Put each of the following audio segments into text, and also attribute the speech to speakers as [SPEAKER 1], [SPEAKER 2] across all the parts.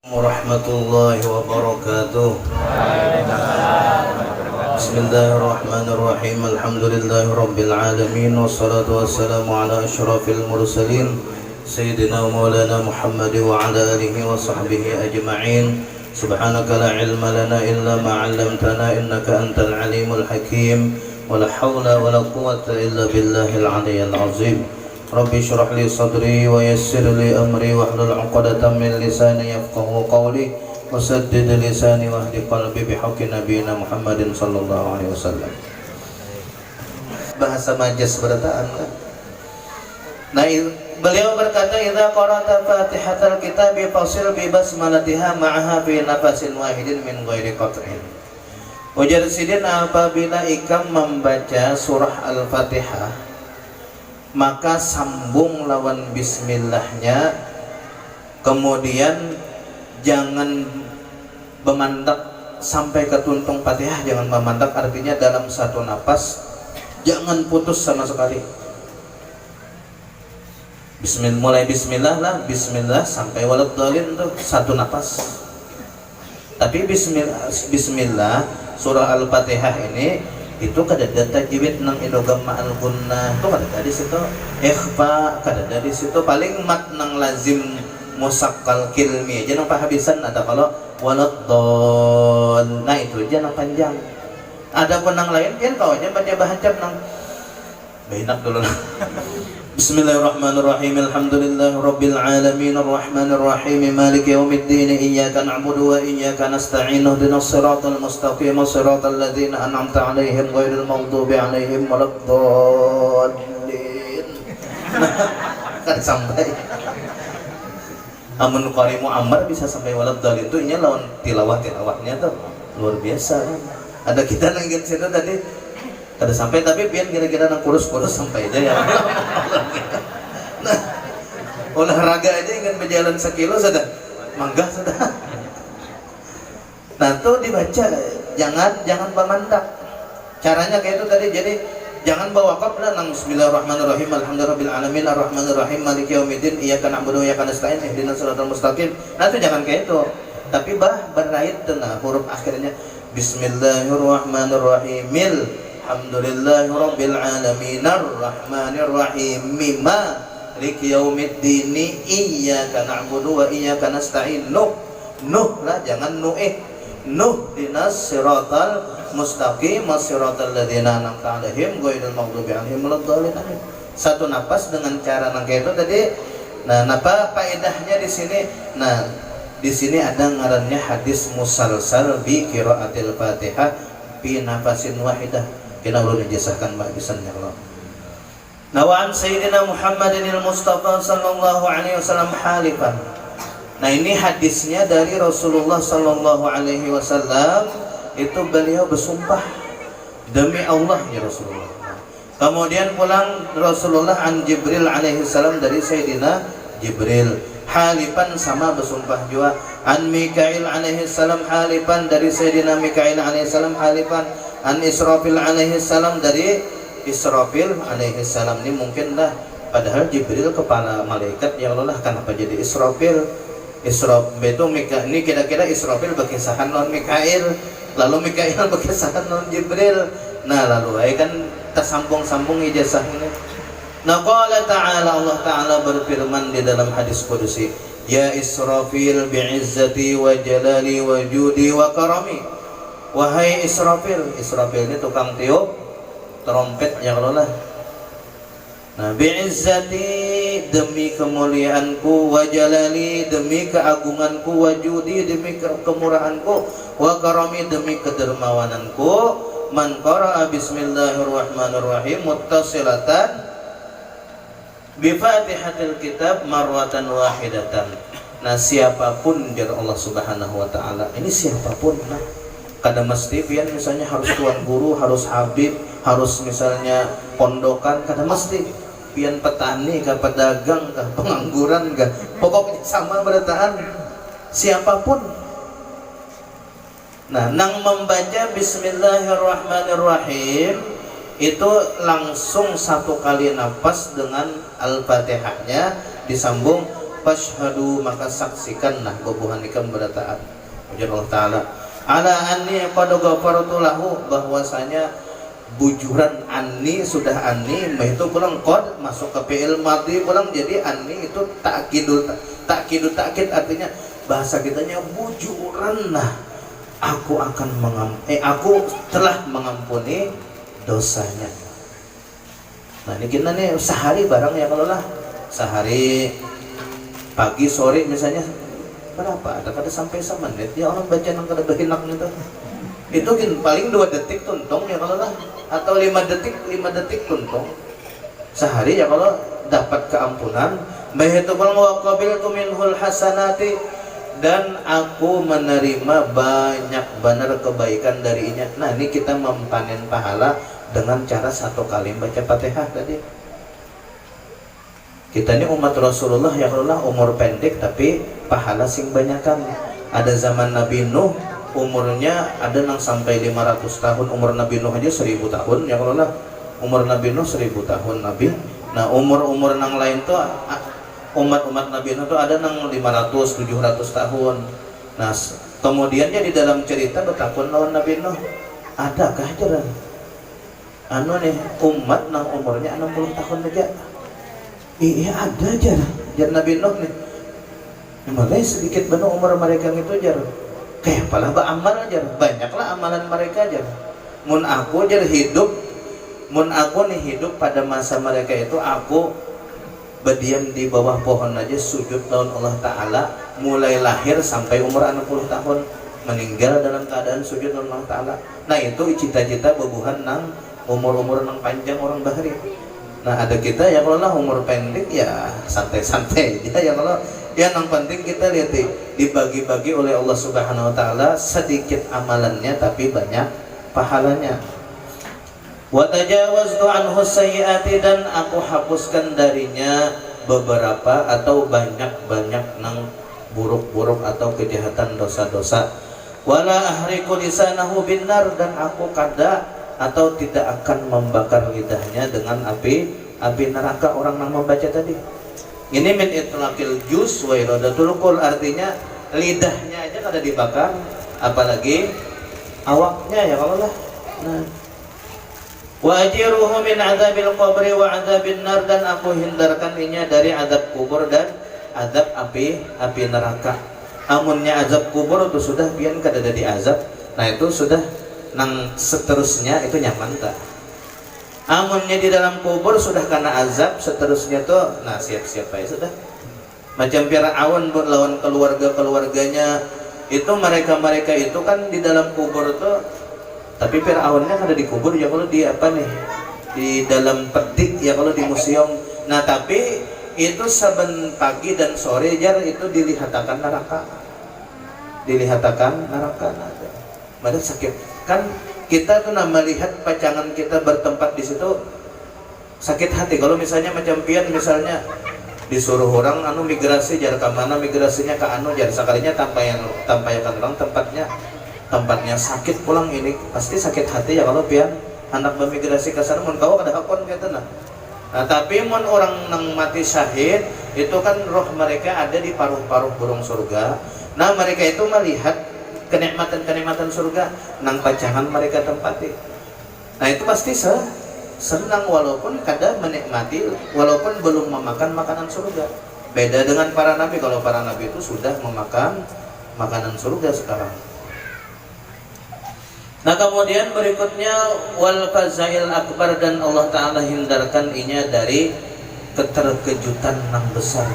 [SPEAKER 1] Warahmatullahi wabarakatuh. Bismillahirrahmanirrahim. Alhamdulillahi rabbil alamin. Wassalatu wassalamu ala asyrafil mursalin Sayyidina maulana Muhammad wa ala alihi wa sahbihi ajma'in. Subhanaka la ilma lana illa ma 'allamtana innaka antal alimul hakim. Wa la hawla wa la quwwata illa billahil aliyyil azim. Rabbi syrah li sadri wa yassir li amri wahlul 'uqdatam min lisani yafqahu qawli wa saddid lisani wahdi qalbi bihaqqi nabiyina Muhammadin sallallahu alaihi wasallam. Bahasa majas berataan. Nah, beliau berkata idza qara'ta fatihatal kitabi fasil bi basmalatiha ma'aha fi nafasin wahidin min ghairi qat'in. Ujar sidin apabila ikam membaca surah Al-Fatihah maka sambung lawan bismillahnya, kemudian jangan memandak sampai ke tuntung Fatihah, jangan memandak, artinya dalam satu napas jangan putus sama sekali. Mulai bismillah lah, bismillah sampai waladhdallin tuh satu napas. Tapi bismillah surah Al-Fatihah ini itu kadada tajwid nang idgham ma'al gunnah itu kadada di situ, ikhfa kadada di situ, paling mat nang lazim musaqqal kilmi aja nang pahabisan ada. Kalau waladhdallin nah itu aja nang panjang. Ada pun nang lain kan kau aja baca bahasa nang bainak dulu. Bismillahirrahmanirrahim. Alhamdulillahi rabbil alamin arrahmanir rahim maliki yaumiddin iyyaka na'budu wa iyyaka nasta'in ihdinas siratal mustaqim siratal ladzina an'amta 'alaihim ghairil maghdubi 'alaihim waladdallin. Kan sampai amun qarimu ammar bisa sampai waladdallin itu nya lawan tilawahnya tuh luar biasa kan. Ada kita nang situ tadi kada sampai, tapi pian kira-kira nang kurus-kurus sampai aja ya. Nah, olahraga aja ingin berjalan sekilo sudah manggah sudah. Nah tuh dibaca, jangan pemantak. Caranya kayak itu tadi, jadi jangan bawa qabla nang bismillahirrahmanirrahim alhamdulillahirabbil alamin arrahmanirrahim maliki yaumiddin iyyaka na'budu wa iyyaka nasta'in ihdinas siratal mustaqim. Nah itu jangan kayak itu. Tapi berait dengan huruf akhirnya bismillahirrahmanirrahim. Alhamdulillahi rabbil alamin arrahmanir rahim maliki yaumiddin iyyaka na'budu wa iyyaka nasta'in. Nuh lah, jangan nuh dinas siratal mustaqim siratal ladzina an'amta 'alaihim ghairil maghdubi 'alaihim waladdallin. Satu napas dengan cara nang itu tadi. Nah, apa faedahnya di sini? Nah, di sini ada ngarannya hadis musalsal bi qiraatil Fatihah bi nafasin wahidah. Kita ulun dijasahkan bagisannya Allah. Nawaan Sayyidina Muhammadin al-Mustafa sallallahu alaihi wasallam halifan. Nah ini hadisnya dari Rasulullah sallallahu alaihi wasallam, itu beliau bersumpah demi Allah ya Rasulullah. Kemudian pulang Rasulullah an Jibril alaihi salam, dari Sayyidina Jibril halifan sama bersumpah juga an Mikail alaihi salam halifan, dari Sayyidina Mikail alaihi salam halifan an Israfil alaihi salam, dari Israfil alaihi salam. Ini mungkin lah, padahal Jibril kepala malaikat ya Allah, kenapa jadi Israfil? Israfil itu ini kira-kira Israfil berkisahan non Mikail, lalu Mikail berkisahan non Jibril. Nah lalu kan tersambung-sambung ijazah ini. Nah qala ta'ala, Allah ta'ala berfirman di dalam hadis qudusi, ya Israfil bi'izzati wa jalali wa judi wa karami. Wahai Israfil, Israfil ini tukang tiup trompet ya Allah. Nah, bi'izzati demi kemuliaanku, wa jalali demi keagunganku, wa judi demi kemurahanku, wa karami demi kedermawananku. Man qara'a bismillahirrahmanirrahim muttasilatan bi Fatihatil kitab marwatan wahidatan. Nah, siapapun dari Allah Subhanahu wa taala, ini siapapun nah, kada mesti pian misalnya harus tuan guru, harus habib, harus misalnya pondokan, kada mesti pian petani, kah pedagang, kah pengangguran, kah pokoknya sama berataan siapapun. Nah, nang membaca bismillahirrahmanirrahim itu langsung satu kali nafas dengan Al-Fatihahnya disambung fashhadu maka saksikanlah bobohanikeun berataan ujar Allah taala ala anni qad ghafartu lahu bahwasanya bujuran anni sudah anni mah itu pulang qad masuk ke fi'il madhi pulang jadi anni itu takkid artinya bahasa kitanya bujuran nah aku telah mengampuni dosanya. Nah ini kita nih sehari barang ya kalau lah sehari pagi sore misalnya berapa ada kada sampai semenit ya orang baca nang kada behinak gitu itu paling 2 detik tuntung ya kalau lah atau 5 detik tuntung sehari ya kalau dapat keampunan bahitul wa qabiltu minhul hasanati dan aku menerima banyak benar kebaikan darinya. Nah ini kita mempanen pahala dengan cara 1 kali baca Fatihah tadi. Kita ini umat Rasulullah ya Allah umur pendek tapi pahala sing banyakan. Ada zaman Nabi Nuh umurnya ada nang sampai 500 tahun, umur Nabi Nuh aja 1000 tahun ya Allah. Umur Nabi Nuh 1000 tahun Nabi. Nah umur nang lain tuh umat Nabi Nuh itu ada nang 500-700 tahun. Nah kemudiannya di dalam cerita bertakun lawan Nabi Nuh adakah jalan anu nih umat nang umurnya 60 tahun aja iya ada jalan Nabi Nuh nih mulai sedikit benar umur mereka itu jar kayak apalah beramal aja banyaklah amalan mereka aja mun aku hidup pada masa mereka itu aku berdiam di bawah pohon aja sujud lawan Allah Ta'ala mulai lahir sampai umur 60 tahun meninggal dalam keadaan sujud lawan Allah Ta'ala. Nah itu cita-cita bebuhan nang umur nang panjang orang bahari. Nah ada kita ya kalau lah umur pendek ya santai-santai ya kalau ya nang penting kita lihat dibagi-bagi oleh Allah Subhanahu Wa Ta'ala sedikit amalannya tapi banyak pahalanya. Wa tajawaztu anhu sayyiati dan aku hapuskan darinya beberapa atau banyak nang buruk-buruk atau kejahatan dosa-dosa. Wala ahriqu lisanahu binnar dan aku kada atau tidak akan membakar lidahnya dengan api neraka orang nang membaca tadi. Ini min itlaqil juz wa iradatul qul artinya lidahnya aja kada dibakar apalagi awaknya ya kalau lah. Nah wa ajiruhu min adzabil qabri wa adzabin nar dan aku hindarkan inya dari azab kubur dan azab api neraka. Amunnya azab kubur itu sudah pian kada ada di azab. Nah itu sudah nang seterusnya itu nyaman tak. Amunnya di dalam kubur sudah kena azab seterusnya tuh nah siap-siap aja sudah. Macam Firaun lawan keluarganya itu mereka itu kan di dalam kubur tuh tapi Fir'aunnya ada dikubur ya kalau di apa nih di dalam petik ya kalau di museum. Nah tapi itu saben pagi dan sore jar itu dilihatakan neraka Mada sakit kan kita tuh melihat pacangan kita bertempat di situ sakit hati kalau misalnya macam pian misalnya disuruh orang anu migrasi jar ke mana migrasinya ke anu jar sekalinya tampayakan orang tempatnya sakit pulang ini pasti sakit hati ya kalau pian anak bermigrasi ke sana mun kau kada hakon gitu nah tapi mun orang nang mati syahid itu kan roh mereka ada di paruh-paruh burung surga. Nah mereka itu melihat kenikmatan surga nang pacangan mereka tempati. Nah itu pasti senang walaupun kada menikmati walaupun belum memakan makanan surga. Beda dengan para nabi, kalau para nabi itu sudah memakan makanan surga sekarang. Nah kemudian berikutnya wal fazail akbar dan Allah Ta'ala hindarkan inya dari keterkejutan yang besar.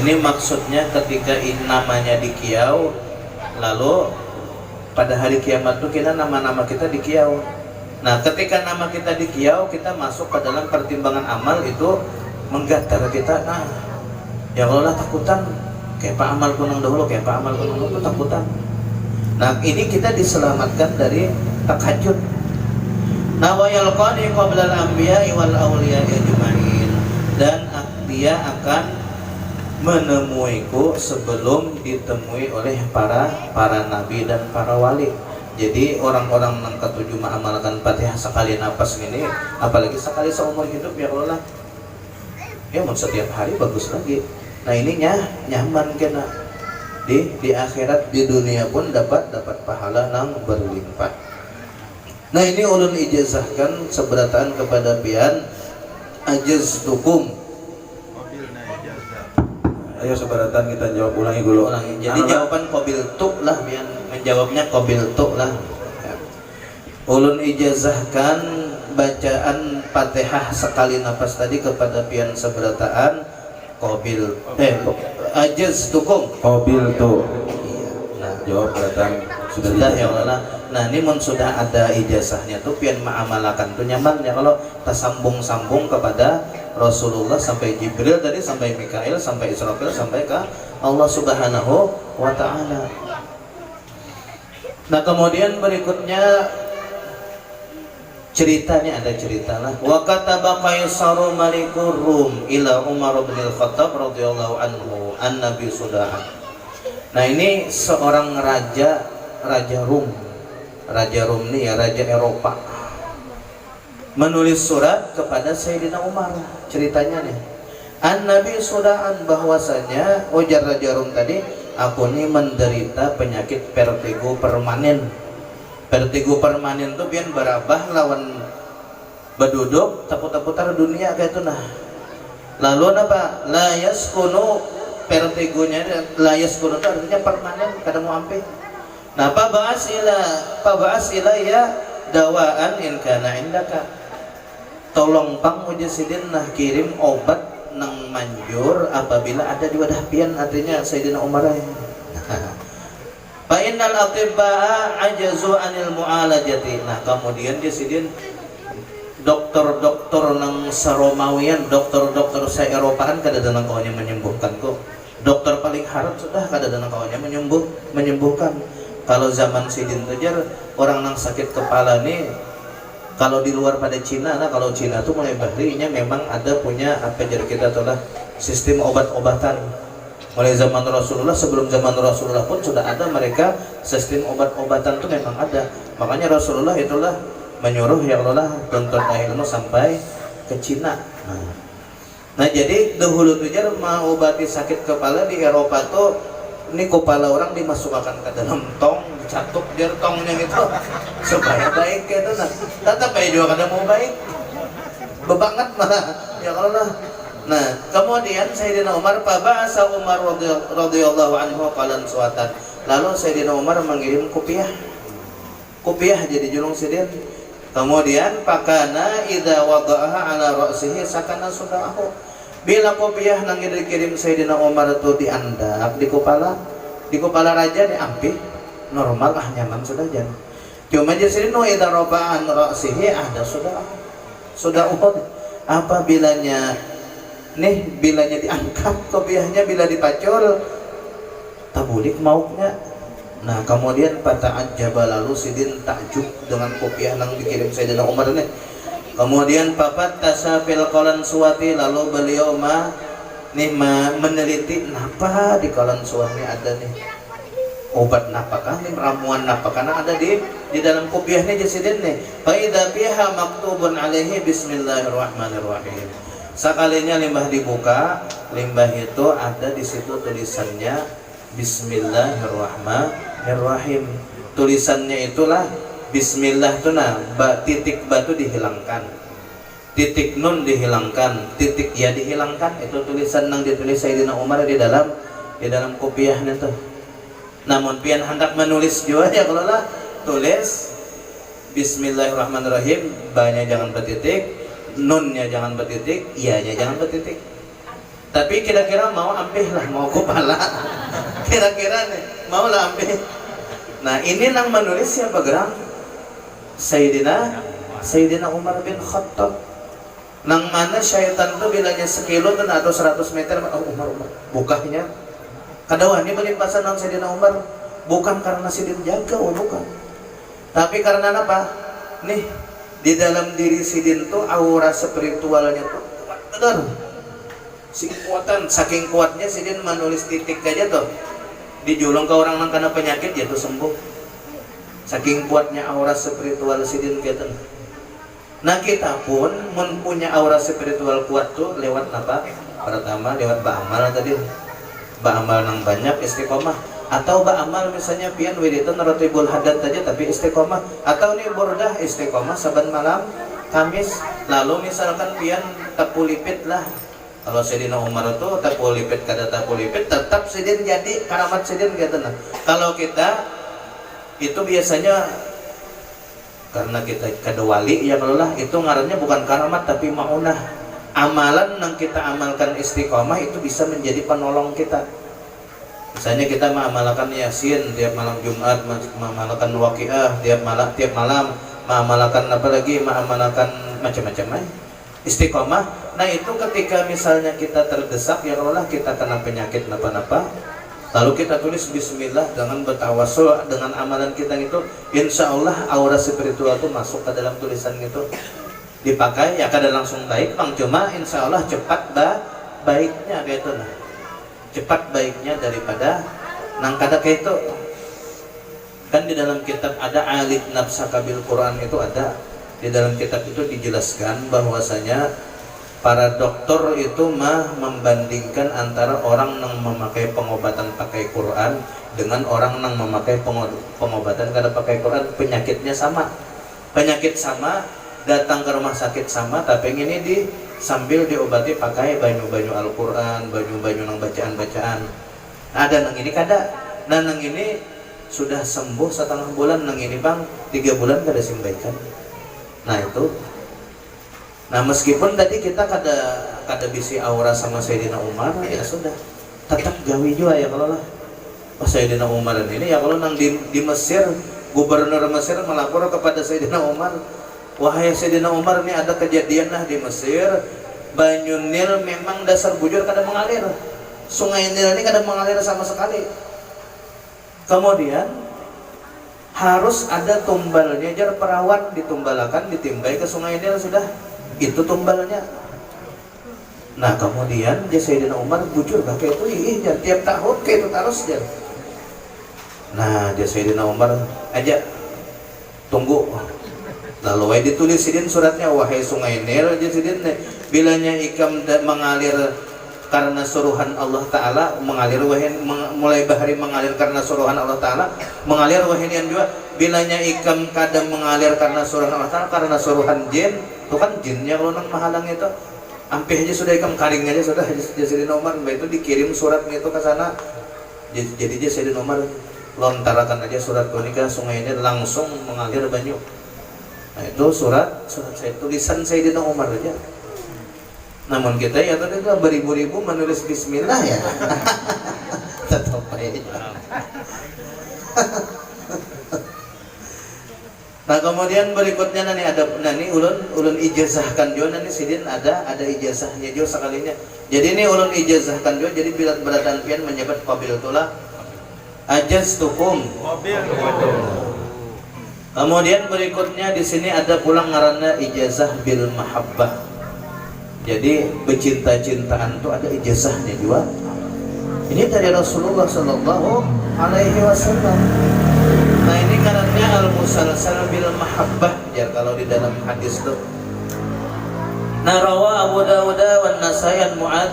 [SPEAKER 1] Ini maksudnya ketika namanya di kiau lalu pada hari kiamat itu kita nama-nama kita di kiau. Nah ketika nama kita di kiau kita masuk ke dalam pertimbangan amal itu menggatar kita. Nah ya Allah takutan kayak pak amal kunang dahulu takutan. Nah ini kita diselamatkan dari takajud. Nah wa yalqani qabla al-anbiya'i wal awliya'i ajma'in dan dia akan menemuiku sebelum ditemui oleh para nabi dan para wali. Jadi orang-orang yang ketujuh mengamalkan Fatihah sekali napas ini apalagi sekali seumur hidup ya Allah. Ya setiap hari bagus lagi. Nah ininya nyaman kena di akhirat, di dunia pun dapat pahala nang berlimpah. Nah ini ulun ijazahkan seberataan kepada pian ajaztukum. Ayo seberatan kita jawab ulangi dulu. Jadi jawaban qabil tu lah, pian menjawabnya qabil tu lah. Ulun ijazahkan bacaan Fatihah sekali nafas tadi kepada pian seberataan qabil ajaztukum qabil tu. Iya. Nah, jawab datang sudah ya Allah. Nah, ini mun sudah ada ijazahnya tuh pian ma'amalakan tuh nyaman ya kalau tersambung-sambung kepada Rasulullah sampai Jibril tadi, sampai Mikail, sampai Israfil, sampai ke Allah Subhanahu wa taala. Nah, kemudian berikutnya ceritanya ada cerita lah. Wa kataba Qaisaru malikur Rum ila Umar bin Al-Khattab radhiyallahu anhu an-nabi sudahan. Nah ini seorang raja Rum. Raja Rum ini ya raja Eropa. Menulis surat kepada Sayyidina Umar. Ceritanya nih. An-nabi sudahan bahwasanya ujar raja Rum tadi, aku ini menderita penyakit vertigo permanen. Vertigo permanen tuh biar berabah lawan beduduk taputar dunia kayak itu nah. Lalu apa? La yaskunu, vertigonya la yaskunu itu artinya permanen kada mau ampe. Nah, pa ba'as ila ya dawaan in kana indaka. Tolong pang mujasidin nah kirim obat nang manjur apabila ada di wadah pian, artinya Sayyidina Umar. Fa innal atibba'a ajazu anil mu'alajati. Nah, kemudian dia sidin dokter-dokter nang Saromawian, dokter-dokter se-Eropaan kada danang kawannya menyembuhkan kok. Dokter paling harap sudah kada danang kawannya menyembuhkan. Kalau zaman sidin tujar orang nang sakit kepala nih, kalau di luar pada Cina, nah kalau Cina tuh mulai bahrinya memang ada punya apa jadi kita tuh lah sistem obat-obatan. Mulai zaman Rasulullah, sebelum zaman Rasulullah pun sudah ada mereka sistem obat-obatan tuh memang ada. Makanya Rasulullah itulah menyuruh ya Allah tuntut ilmu sampai ke Cina. Nah jadi dahulu tuh mau obati sakit kepala di Eropa tuh, ini kepala orang dimasukkan ke dalam tong, dicatup biar tongnya gitu supaya baik gitu. Nah tetap aja juga kada mau baik, bebanget malah ya Allah. Nah, kemudian Sayyidina Umar paba'asa Umar radhiyallahu anhu qalan suatan. Lalu Sayyidina Umar mengirim kopiah jadi julung sidin. Kemudian pakana idza wada'aha ala ra'sihi sakana sudahu. Bila kopiah nang dikirim Sayyidina Umar itu diandak di kepala raja diampi normal nyaman sudah jan. Cuma jadi no idza rafa'an ra'sihi ada sudah apabila bilanya diangkat kopiahnya, bila dipacul tabulik mauknya. Nah kemudian pata'ajjaba, lalu sidin takjub dengan kopiah yang dikirim Sayyidina Umar nih. Kemudian papat tasafil qalan suwati, lalu beliau meneliti napa di qalan suwah ini ada nih obat napakah nih, ramuan napakah nah ada di dalam kopiahnya jasidin nih. Fa idza fiha maktubun alaihi bismillahirrahmanirrahim. Sekalinya limbah dibuka, limbah itu ada di situ tulisannya Bismillahirrahmanirrahim. Tulisannya itulah Bismillah itu nah, titik batu dihilangkan, titik nun dihilangkan, titik ya dihilangkan. Itu tulisan yang ditulis Sayyidina Umar di dalam kopiahnya tuh. Namun pian hendak menulis juga ya kalau lah tulis Bismillahirrahmanirrahim, banyak jangan bertitik, nunnya jangan bertitik, iyanya jangan bertitik. Tapi kira-kira mau ampih lah, mau kepala kira-kira nih mau lah ampih. Nah ini nang menulis siapa gerang? Sayyidina Umar bin Khattab. Nang mana syaitan tuh bilanya sekilo dan atau 100 meter, Umar bukanya kadawan ini melimpasan nang Sayyidina Umar, bukan karena sidin jaga, bukan, tapi karena apa nih, di dalam diri sidin tuh aura spiritualnya tuh kuat benar. Saking kuatnya sidin menulis titik aja tuh dijulung ke orang yang kena penyakit dia tuh sembuh. Saking kuatnya aura spiritual sidin gitu. Nah kita pun mempunyai aura spiritual kuat tuh lewat apa? Pertama lewat ba'amal tadi, ba'amal nang banyak istiqomah, atau ba'amal misalnya pian wiridan ratibul hadat aja tapi istiqomah, atau nih burdah istiqomah saban malam Kamis. Lalu misalkan pian tapulipit lah, kalau Sayyidina Umar itu tapulipit kada tapulipit tetap sidin jadi karamat sidin gitu. Nah kalau kita itu biasanya karena kita kada wali ya, kalau lah itu ngarannya bukan karamat tapi maunah. Amalan yang kita amalkan istiqomah itu bisa menjadi penolong kita. Misalnya kita mengamalkan Yasin tiap malam Jumat, mengamalkan Waqiah tiap malam, mengamalkan apa lagi, mengamalkan macam-macam istiqomah. Nah itu ketika misalnya kita terdesak ya, kalau lah kita kena penyakit napa-napa, lalu kita tulis bismillah dengan bertawasul dengan amalan kita itu, insya Allah aura spiritual itu masuk ke dalam tulisan itu, dipakai ya kada langsung baik bang, cuma insya Allah cepat baiknya kayak itu. Nah cepat baiknya daripada nang kada kayak itu. Kan di dalam kitab ada alif nafsaka bil Quran, itu ada di dalam kitab itu dijelaskan bahwasanya para dokter itu membandingkan antara orang yang memakai pengobatan pakai Quran dengan orang yang memakai pengobatan kada pakai Quran. Penyakitnya sama, penyakit sama, datang ke rumah sakit sama, tapi ini sambil diobati pakai banyu-banyu Al-Quran, banyu-banyu nang bacaan-bacaan. Ada nang ini kada, nah nang ini sudah sembuh setengah bulan, nang ini bang 3 bulan kada simbaikan. Nah itu, nah meskipun tadi kita kada bisi aura sama Sayyidina Umar, ya sudah tetap gawi juga ya kalau lah. Pas Sayyidina Umar ini ya kalau nang di Mesir, gubernur Mesir melapor kepada Sayyidina Umar, wahai Sayyidina Umar, ini ada kejadian lah di Mesir, banyu Nil memang dasar bujur kada mengalir, sungai Nil ini kada mengalir sama sekali. Kemudian harus ada tumbalnya, jar perawat ditumbalakan, ditimbai ke sungai Nil, sudah itu tumbalnya. Nah kemudian dia Sayyidina Umar bujur kayak itu, jar tiap tahun kayak itu terus jar. Nah dia Sayyidina Umar aja tunggu. Lalu ditulis sidin suratnya, wahai sungai Nil, sidin bilanya ikam mengalir karena suruhan Allah Ta'ala, mengalir mulai bahari mengalir karena suruhan Allah Ta'ala, mengalir wahinian juga. Bilanya ikam kadang mengalir karena suruhan Allah Ta'ala, karena suruhan jin, itu kan jinnya kalau nang mahalang itu, hampir aja sudah ikam karing aja sudah. Sayyidina Umar itu dikirim suratnya itu ke sana. Jadi Sayyidina Umar lontarakan aja surat kunika, sungai ini langsung mengalir banyu. Nah itu surat saya, tulisan Sayyidina Umar aja. Namun kita ya tadi beribu-ribu menulis bismillah ya. Tetap aja. Nah kemudian berikutnya nani ada ulun ijazahkan juga nani sidin ada ijazahnya juga sekalinya. Jadi ini ulun ijazahkan juga, jadi bila beratan pian menyebut qabil tulah ajaztukum. Kemudian berikutnya di sini ada pulang ngaranna ijazah bil mahabbah. Jadi bercinta-cintaan itu ada ijazahnya juga. Ini dari Rasulullah Sallallahu Alaihi Wasallam. Nah ini ngarannya al-musalsal bil mahabbah ya kalau di dalam hadis itu. Nah rawa Abu Dawud wa Nasai an Mu'ad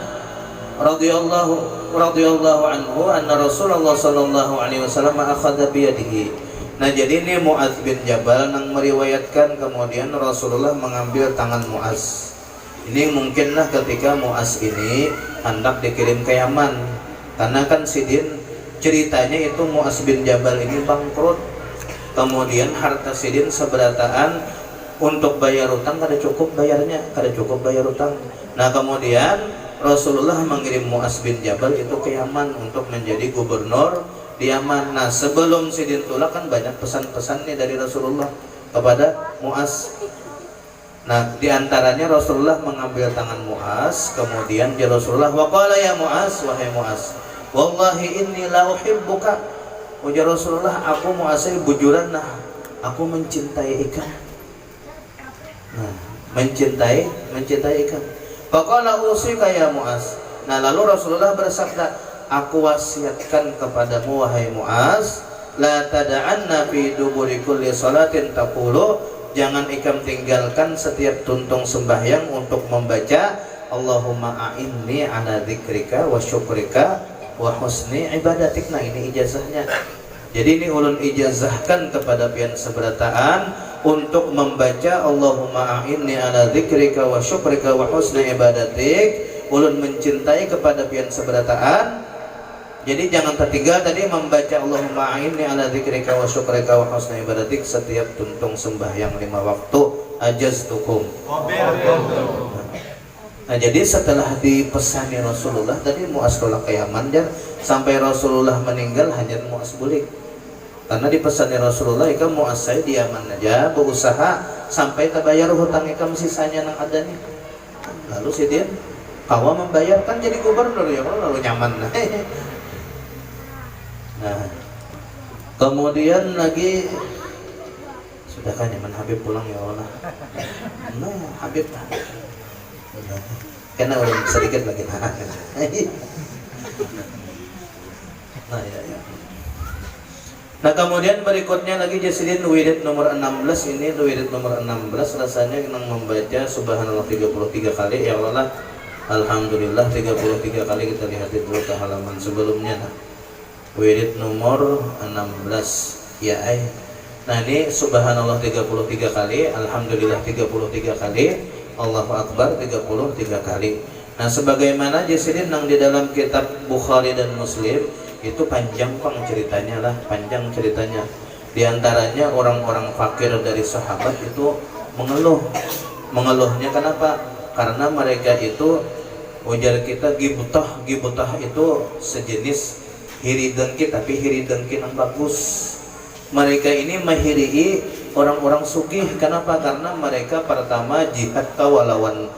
[SPEAKER 1] radhiyallahu anhu anna Rasulullah Sallallahu Alaihi Wasallam akhadha bi yadihi. Nah jadi ini Mu'adz bin Jabal nang meriwayatkan, kemudian Rasulullah mengambil tangan Mu'adz. Ini mungkinlah ketika Mu'adz ini hendak dikirim ke Yaman, karena kan sidin ceritanya itu Mu'adz bin Jabal ini bangkrut, kemudian harta sidin seberataan untuk bayar utang kada cukup bayar utang. Nah kemudian Rasulullah mengirim Mu'adz bin Jabal itu ke Yaman untuk menjadi gubernur di Yaman. Nah sebelum sidin tulak kan banyak pesan-pesan nih dari Rasulullah kepada Mu'adz. Nah diantaranya Rasulullah mengambil tangan Mu'adz, kemudian dia Rasulullah waqala ya Mu'adz, wahai Mu'adz, wallahi inni la uhibbuka. Ujar Rasulullah, aku Mu'adz bujuran, nah aku mencintai ikan. Nah mencintai ikan. Faqala usika ya Mu'adz. Nah lalu Rasulullah bersabda, aku wasiatkan kepadamu wahai Mu'adz, la tada'anna fi duburi kulli salatin taqulu, jangan ikam tinggalkan setiap tuntung sembahyang untuk membaca Allahumma a'inni ala dzikrika wa syukrika wa husni ibadatik. Nah ini ijazahnya. Jadi ini ulun ijazahkan kepada pian seberataan untuk membaca Allahumma a'inni ala dzikrika wa syukrika wa husni ibadatik. Ulun mencintai kepada pian seberataan. Jadi jangan tertinggal tadi membaca Allahumma a'inni ala dzikrika wa syukrika wa husni ibadatik setiap tuntung sembahyang 5 waktu. Ajaztukum. Nah jadi setelah dipesani Rasulullah tadi mu'asrolah ke Yaman sampai Rasulullah meninggal hanya mu'as bulik. Karena dipesani Rasulullah ikam mu'as saya di Yaman aja berusaha sampai terbayar hutang ikam sisanya nang ada nih. Lalu si dia kawa membayarkan jadi gubernur ya lalu nyaman. Nah kemudian lagi sudah kan nyaman Habib pulang ya Allah. Nah Habib karena orang sedikit lagi nah ya. Nah kemudian berikutnya lagi jasidin wirid nomor 16. Ini wirid nomor 16 rasanya yang membaca subhanallah 33 kali ya Allah. Alhamdulillah 33 kali. Kita lihat dulu ke halaman sebelumnya. Nah wirid nomor 16 ya nah ini subhanallah 33 kali, alhamdulillah 33 kali, Allahu Akbar 33 kali. Nah sebagaimana jasidin yang di dalam kitab Bukhari dan Muslim itu panjang pang ceritanya lah, panjang ceritanya. Di antaranya orang-orang fakir dari sahabat itu mengeluhnya kenapa? Karena mereka itu ujar kita gibutah itu sejenis hiri dengki tapi hiri dengki yang bagus. Mereka ini mahiri orang-orang sugih. Kenapa? Karena mereka pertama jihad kawalawan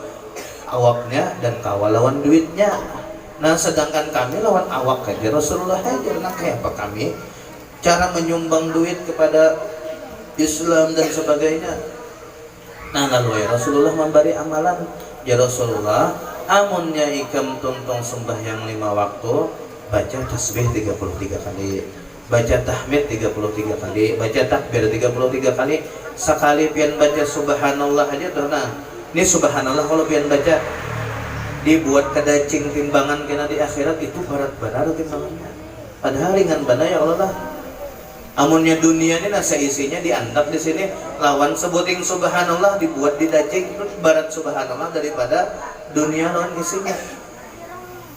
[SPEAKER 1] awaknya dan kawalawan duitnya. Nah sedangkan kami lawan awak aja Rasulullah aja. Nah kayak apa kami cara menyumbang duit kepada Islam dan sebagainya. Nah lalu ya Rasulullah memberi amalan. Ya Rasulullah amunnya ikam tuntung sembahyang 5 waktu baca tasbih 33 kali, baca tahmid 33 kali, baca takbir 33 kali. Sekali pian baca subhanallah aja tuh. Nah ini subhanallah kalau pian baca dibuat kedacing timbangan kena di akhirat itu berat timbangannya. Padahal ringan bana ya Allah lah. Amunnya dunia ini nasa isinya diandap di sini lawan sebuting subhanallah dibuat didacing itu berat subhanallah daripada dunia lawan isinya.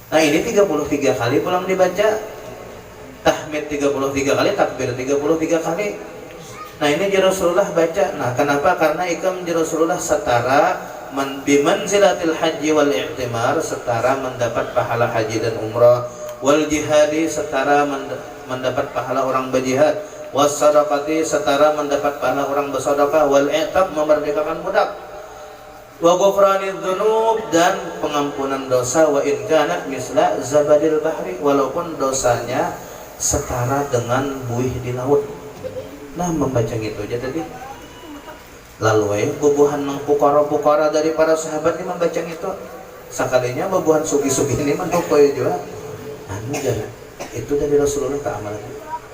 [SPEAKER 1] Nah ini 33 kali pulang dibaca, tahmid 33 kali, takbir 33 kali. Nah ini Rasulullah baca. Nah kenapa? Karena ikam Rasulullah setara bimanzilatil haji wal i'timar, setara mendapat pahala haji dan umrah, wal jihadi setara mendapat pahala orang berjihad, was sadaqati setara mendapat pahala orang bersedekah, wal i'tab memerdekakan budak, wa ghufranidz dzunub dan pengampunan dosa, wa in kanat misla zabadil bahri walaupun dosanya setara dengan buih di laut. Nah membaca gitu aja tadi. Lalu bubuhan nang pukara dari para sahabat ini membaca itu. Sekalinya bubuhan sugi-sugi ini mah pokoe juga. Anu jalan. Itu dari Rasulullah ke amalan.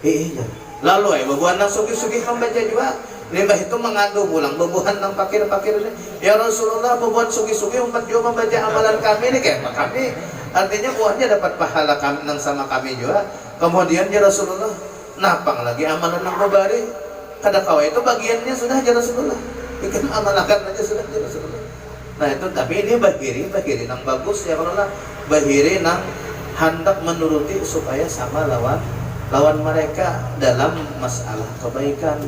[SPEAKER 1] Iya. Lalu bubuhan nang sugi-sugi membaca juga. Limbah itu mengadu pulang bubuhan nang pakir-pakir ini. Ya Rasulullah bubuhan sugi-sugi umat juga membaca amalan kami ini kayak apa kami? Artinya buahnya dapat pahala kami nang sama kami juga. Kemudian ya Rasulullah napang lagi amalan nang bari. Kada kawai itu bagiannya sudah ya Rasulullah. Bikin amalakan aja sudah ya Rasulullah. Nah itu tapi ini bahiri nang bagus ya Allah. Bahiri nang hendak menuruti supaya sama lawan mereka dalam masalah kebaikan.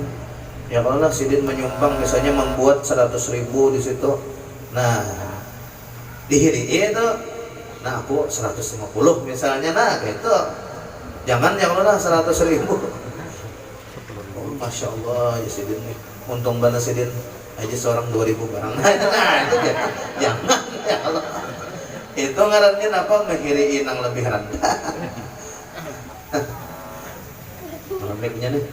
[SPEAKER 1] Ya Allah sidin menyumbang misalnya membuat 100.000 di situ. Nah dihiri itu nah aku 150 misalnya nah gitu. Jangan ya Allah 100.000. Masya Allah ya sidin nih untung bana sidin aja seorang 2.000 barang. Nah itu dia jangan ya Allah itu ngarannya apa ngehiriin yang lebih rendah. Miknya nih.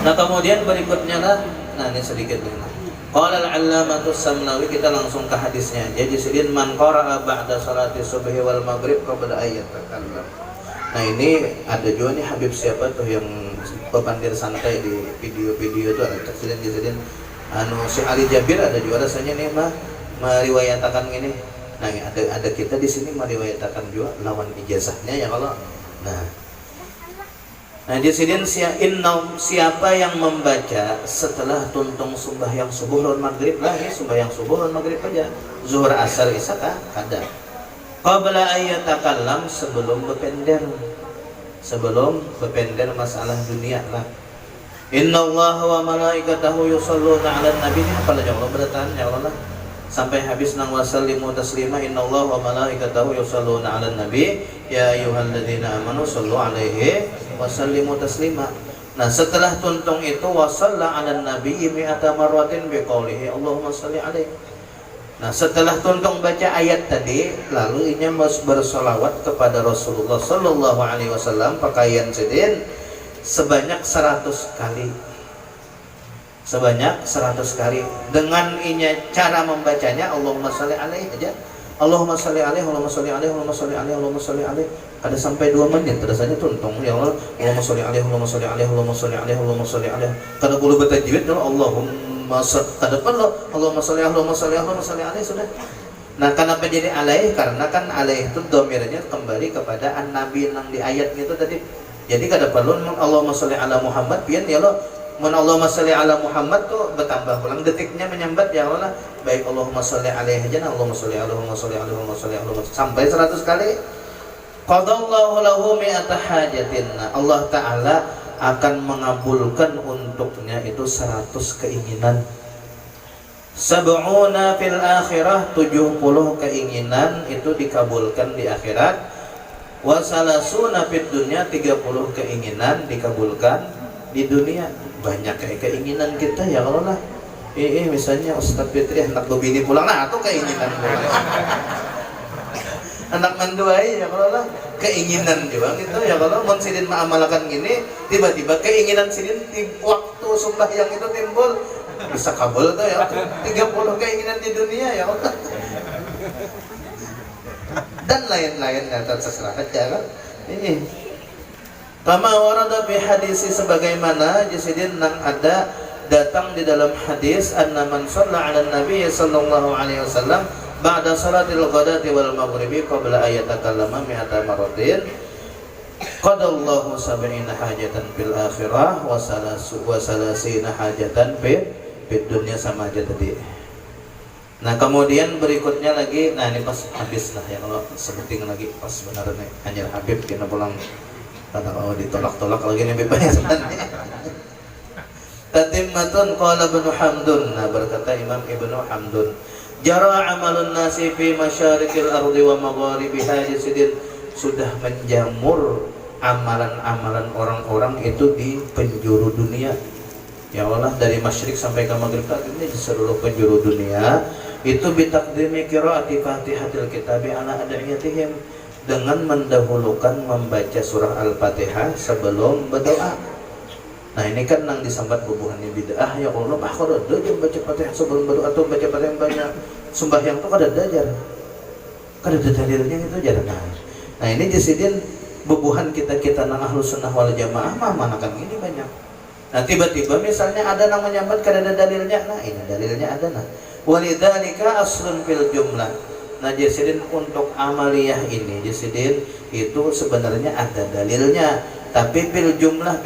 [SPEAKER 1] Nah kemudian berikutnya lah nah ini sedikit dulu. Qala al-'allamatus Samnawi, kita langsung ke hadisnya aja. Jadi man qara'a ba'da salati subhi wal maghrib qabla ayat takallam. Nah ini ada juga nih Habib siapa tuh yang pepandir santai di video-video itu ada presiden Si Ali Jabir ada juga rasanya nih mah meriwayatakan ini. Nah, ada kita di sini meriwayatakan juga lawan ijazahnya ya kalau. Nah, di sini siapa yang membaca setelah tuntung sembahyang subuh lawan maghrib lah ya, sembahyang subuh lawan maghrib aja. Zuhur asar isya kada. Qabla ayyatakallam sebelum masalah dunia lah. Innallaha wa malaikatahu yusholluna 'alan nabi. Ini apa aja Allah beratan ya Allah. Sampai habis nang wasallimu taslima innallaha wa malaikatahu yusholluna 'alan nabi ya ayyuhalladzina amanu shallu 'alaihi wa sallimu taslima. Nah, setelah tuntung itu wasalla 'alan nabi mi'ata marratin biqaulihi Allahumma shalli 'alaihi. Nah, setelah tuntung baca ayat tadi, lalu inya bersolawat kepada Rasulullah sallallahu alaihi wasallam pakaian sedin sebanyak 100 kali. Sebanyak 100 kali. Dengan inya cara membacanya Allahumma shalli alaihi aja. Allahumma shalli alaihi, Allahumma shalli alaihi, Allahumma shalli alaihi, Allahumma shalli alaihi. Ada sampai 2 menit rasanya tuntung ya Allah. Allahumma shalli alaihi, Allahumma shalli alaihi, Allahumma shalli alaihi, Allahumma shalli alaihi. Kada boleh bertajwid Allahumma kada perlu Allahumma shalli alaihi, Allahumma shalli alaihi, Allahumma shalli alaihi sudah. Nah, kenapa jadi alaihi? Karena kan alaihi itu domirnya kembali kepada an-nabi yang di ayat itu tadi. Jadi kada perlu Allahumma shalli ala Muhammad pian ya Allah. Mun Allahumma shalli ala Muhammad tuh bertambah ulang detiknya menyambat ya Allah. Baik Allahumma shalli alaihi aja Allahumma shalli alaihi, Allahumma shalli alaihi, Allahumma shalli alaihi sampai 100 kali. Qadallahu lahu mi'ata hajatin. Allah taala akan mengabulkan untuknya itu 100 keinginan. Sab'una fil akhirah, 70 keinginan itu dikabulkan di akhirat. Wa salasuna fid dunya, 30 keinginan dikabulkan di dunia. Banyak keinginan kita ya Allah lah. Misalnya Ustaz Fitri hendak bini pulang, nah itu keinginan pulang. Anak menduai ya kalau lah keinginan juga gitu ya kalau mun sidin mengamalkan gini tiba-tiba keinginan sidin waktu sembahyang itu timbul bisa kabul tuh ya 30 keinginan di dunia ya Allah dan lain-lainnya terserah aja kan ini kama warada fi hadisi sebagaimana jisidin nang ada datang di dalam hadis anna man shalla 'ala nabi sallallahu alaihi wasallam ba'da salatil ghadati wal maghribi qabla ayatakallama mi'ata maratin qadallahu sab'ina hajatan fil akhirah wa salasina hajatan fid dunya sama aja tadi. Nah, kemudian berikutnya lagi, nah ini pas habis lah ya kalau sebutin lagi pas benernya Anjir Habib kena pulang kata kalau ditolak-tolak lagi nih bebas sebenarnya. Tatimmatun qala Ibnu Hamdun. Nah, berkata Imam Ibnu Hamdun jara amalun nasi fi masyarikil ardi wa magharibiha jisidin sudah menjamur amalan-amalan orang-orang itu di penjuru dunia ya Allah dari masyrik sampai ke maghrib ini di seluruh penjuru dunia itu bitakdimi qiraati fatihatil kitabi ala ad'iyatihim dengan mendahulukan membaca surah Al-Fatihah sebelum berdoa. Nah, ini kan nang disambat bubuhannya bid'ah ya Allah, kada ada jam baca Fatihah sebelum berdoa atau baca Fatihah banyak sembahyang tuh kada ada jar. Kada ada dalilnya itu jar. Nah, ini jisidin bubuhan kita nang Ahlus Sunnah wal Jamaah mah manakan ini banyak. Nah, tiba-tiba misalnya ada nang menyambat kada ada dalilnya. Nah, ini dalilnya ada nah. Walidzalika aslun fil jumlah. Nah, jisidin untuk amaliyah ini jisidin itu sebenarnya ada dalilnya. Tapi bil jumlah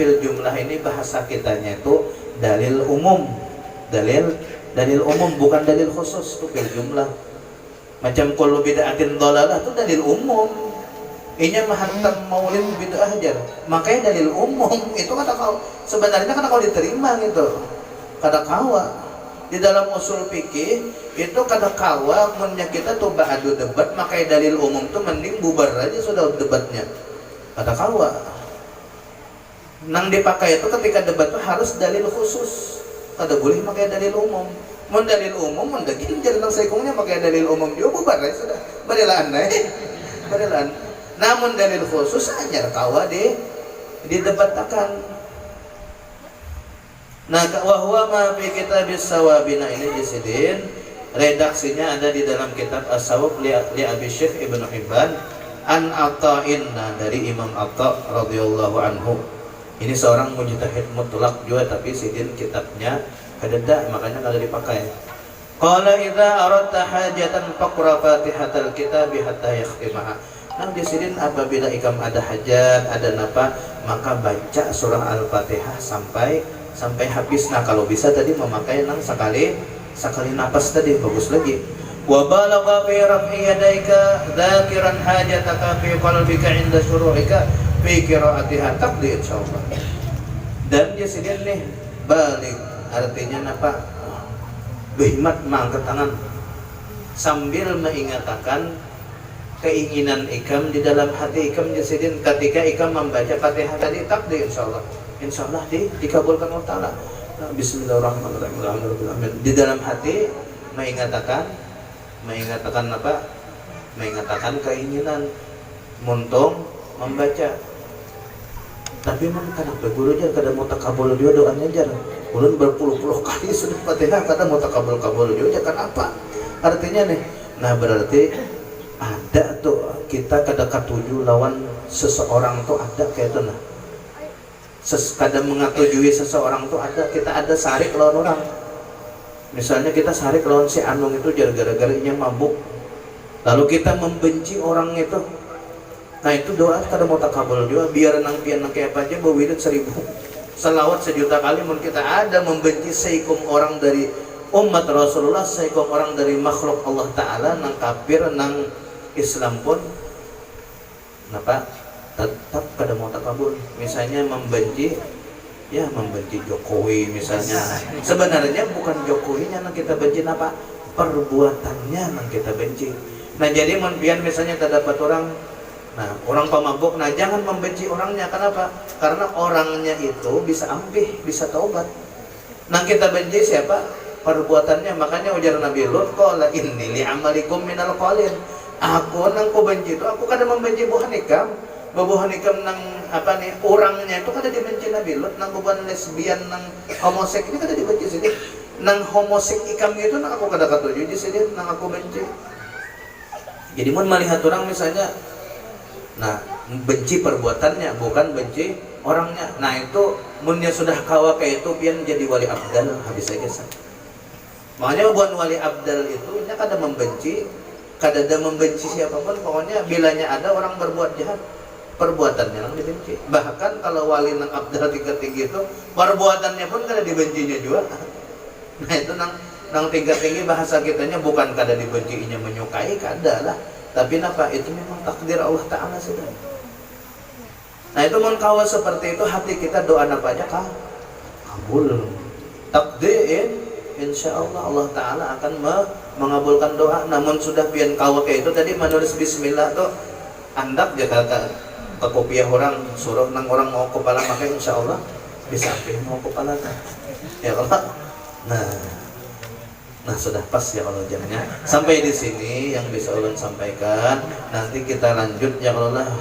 [SPEAKER 1] ini bahasa kitanya itu dalil umum, dalil umum bukan dalil khusus itu bil jumlah. Macam kullu bid'atin dhalalah itu dalil umum. Inya mahantam maulid bid'ah aja. Makanya dalil umum itu kata kau sebenarnya kata kau diterima gitu. Kata kawa di dalam usul fikih itu kata kawa munnya kita tuh adu debat makanya dalil umum tuh mending bubar aja sudah debatnya. Kata kawa nang dipakai itu ketika debat itu harus dalil khusus. Kada boleh pakai dalil umum. Mun dalil umum mun daging jadi nang saikungnya pakai dalil umum juga bubar ya sudah. Barilaan barilaan. Namun dalil khusus aja kawa didebatakan. Nah, wa huwa ma fi kitabis sawabina ini jisidin redaksinya ada di dalam kitab As-Sawab li Abi Syekh Ibnu Hibban an Ata'in dari Imam Atha radhiyallahu anhu. Ini seorang mujtahid mutlak juga tapi sidin kitabnya kadeda makanya kagak dipakai. Qala idza aradta hajatan faqra fatihatal kitabi hatta yakhtimaha. Nah disidin apabila ikam ada hajat, ada napa, maka baca surah Al-Fatihah sampai habis. Nah kalau bisa tadi memakai nang sekali napas tadi bagus lagi. Wa balagha fi raf'i yadayka dzakiran hajataka fi qalbika 'inda syuru'ika fi qira'atiha taqdi insyaallah. Dan disidin nih balik artinya napa? Berhimmat mengangkat tangan sambil mengingatkan keinginan ikam di dalam hati ikam jasidin ketika ikam membaca Fatihah tadi takdir insyaallah dikabulkan Allah Ta'ala. Bismillahirrahmanirrahim. Di dalam hati mengingatkan apa? Mengingatkan keinginan muntung membaca. Tapi kenapa guru aja kada mau takabul dia doanya aja. Ulun berpuluh-puluh kali sudah Fatihah kada mau takabul dia kenapa? Artinya nih, nah berarti ada tuh kita kada katuju lawan seseorang tuh ada kayak itu nah. Kada mengatujui seseorang tuh ada, kita ada sarik lawan orang. Misalnya kita sarik lawan si Anung itu gara-gara nya mabuk. Lalu kita membenci orang itu. Nah itu doa kada mau takabul juga biar nang pian nang kayak apa aja berwirid 1000 selawat 1.000.000 kali mun kita ada membenci seikum orang dari umat Rasulullah, seikum orang dari makhluk Allah Ta'ala, nang kafir nang Islam pun napa tetap kada mau takabul. Misalnya membenci Jokowi misalnya, sebenarnya bukan Jokowinya nang kita benci, napa perbuatannya nang kita benci. Nah jadi mun pian misalnya terdapat orang, nah orang pemabuk, nah jangan membenci orangnya. Kenapa? Karena orangnya itu bisa ampih, bisa taubat. Nah kita benci siapa? Perbuatannya. Makanya ujar Nabi Lut, qala inni li'amalikum minal qalin. Aku nang ku benci itu, aku kada membenci buhan ikam nang apa nih, orangnya itu kada dibenci Nabi Lut. Nang bukan lesbian, nang homosek ini kada dibenci sini. Nang homosek ikam itu nang aku kada katuju di sini, nang aku benci. Jadi mun melihat orang misalnya, nah benci perbuatannya bukan benci orangnya. Nah itu munnya sudah kawa kayak itu pian jadi wali abdal habis aja. Makanya buat wali abdal itu nya kada membenci, kada ada membenci siapapun. Pokoknya bilanya ada orang berbuat jahat, perbuatannya yang dibenci. Bahkan kalau wali nang abdal tinggi itu perbuatannya pun kada dibencinya juga. Nah itu nang tinggi bahasa kitanya bukan kada dibencinya menyukai, kada lah. Tapi napa itu memang takdir Allah Ta'ala sudah. Nah itu mun kawa seperti itu, hati kita doa apa aja kabul. Takdir insyaallah Allah Ta'ala akan mengabulkan doa. Namun sudah pian kawa kayak itu tadi menulis bismillah tuh andak je kata ke kopiah orang suruh nang orang mau kepala makai insyaallah bisa pilih mau kepala kan. Ya Allah. Nah sudah pas ya Allah jamnya. Sampai di sini yang bisa ulun sampaikan. Nanti kita lanjut ya Allah.